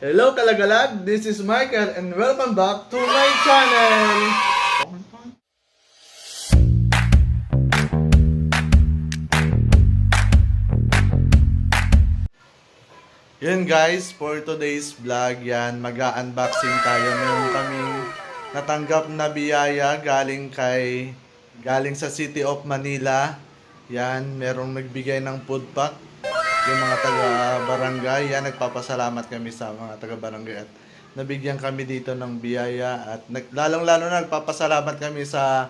Hello Kalagalag, this is Michael and welcome back to my channel! Yun guys, for today's vlog yan, mag-unboxing tayo. Meron kaming natanggap na biyaya galing sa City of Manila. Yan, merong nagbigay ng Foodpack. Yung mga taga-barangay, yan, nagpapasalamat kami sa mga taga-barangay at nabigyan kami dito ng biyaya at lalong-lalo na nagpapasalamat kami sa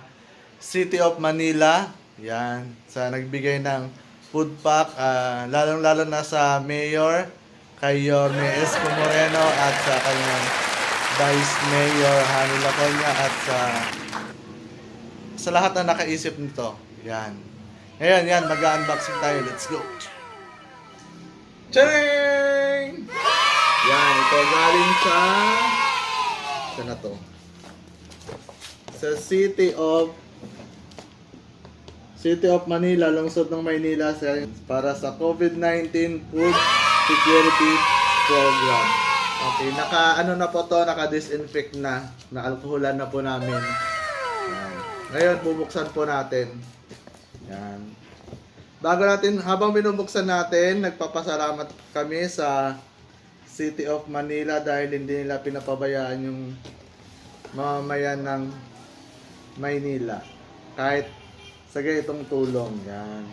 City of Manila, yan, sa nagbigay ng Foodpack, lalong-lalo na sa Mayor, kay Yorme Isko at sa kanyang Vice Mayor Manila at sa lahat na nakaisip nito, yan. Ngayon, yan, mag-unboxing tayo, let's go! Charing! Yan, ito galing saan na to? Sa City of Manila, lungsod ng Maynila para sa COVID-19 Food Security Program. Okay, naka-disinfect na alkoholan na po namin. Yan. Ngayon, bubuksan po natin. Yan. Habang binubuksan natin, nagpapasalamat kami sa City of Manila dahil hindi nila pinapabayaan yung mamamayan ng Maynila. Kahit sa ganitong tulong. Yan.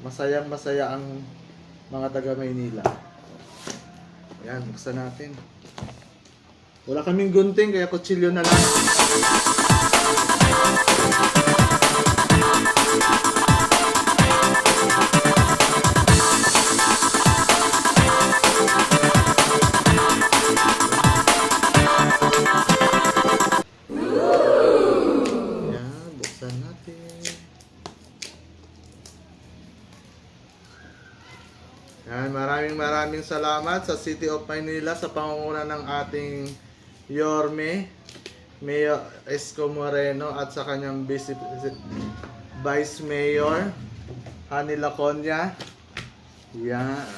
Masayang-masaya ang mga taga Maynila. Yan, buksan natin. Wala kaming gunting kaya kutsilyo na lang. Yan, maraming salamat sa City of Manila sa pangunguna ng ating Yorme, Mayor Isko at sa kanyang Vice Mayor Manila. Yan.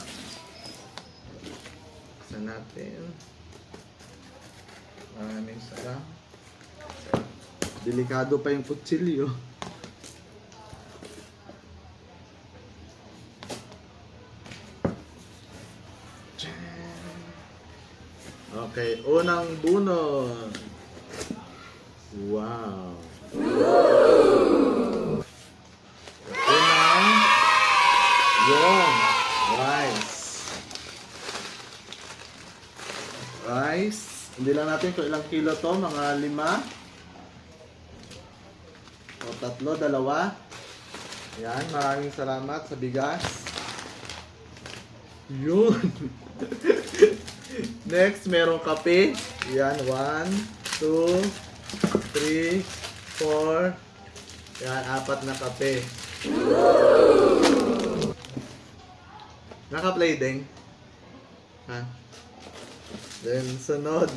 Sa natin. Maraming salamat. Delikado pa yung kutsilyo. Okay, unang bunot. Wow. Unang Yorme rice. Hindi lang natin kung ilang kilo to, mga 5 o 3, 2. Yan, maraming salamat sa bigas. Yun. Next, merong kape. Yan, 1, 2, 3, 4. Yan, 4 na kape. Naka-play din. Ha? Then, sunod.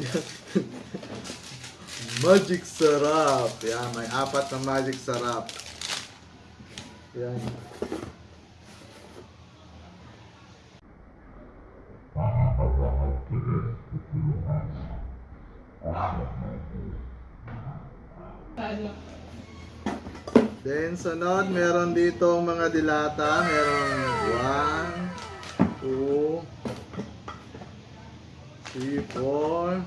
Magic sarap. Yan, may 4 na magic sarap. Yan. Then, sunod, meron dito mga dilata. Meron 1, 2, 3, 4,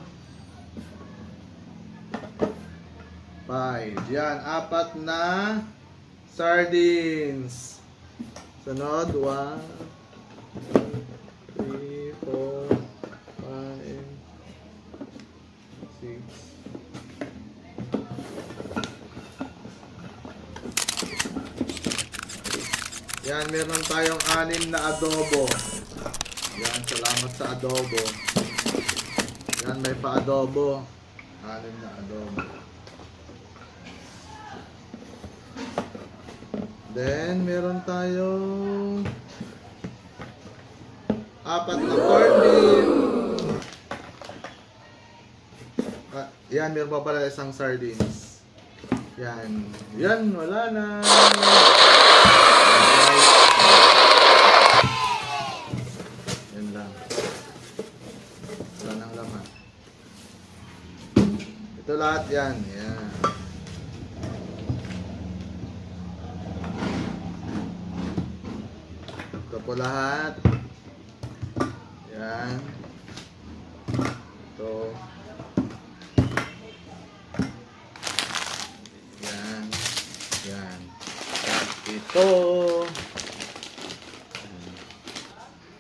5. Yan, 4 na sardines. Sunod, 1, 2, 3, 4, 5, 6. Yan, meron tayong 6 na adobo. Yan, salamat sa adobo. Yan, may pa-adobo. 6 na adobo. Then, meron tayong 4 na corned beef. Yan, meron pa pala isang sardines. Yan. Yan, wala na. Yan lang. Ito lahat yan. Yan. Ito po lahat. Yan. Ito. Yan. Yan. Ito.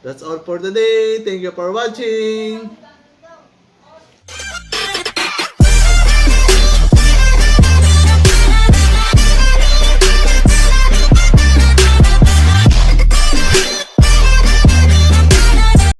That's all for today. Thank you for watching.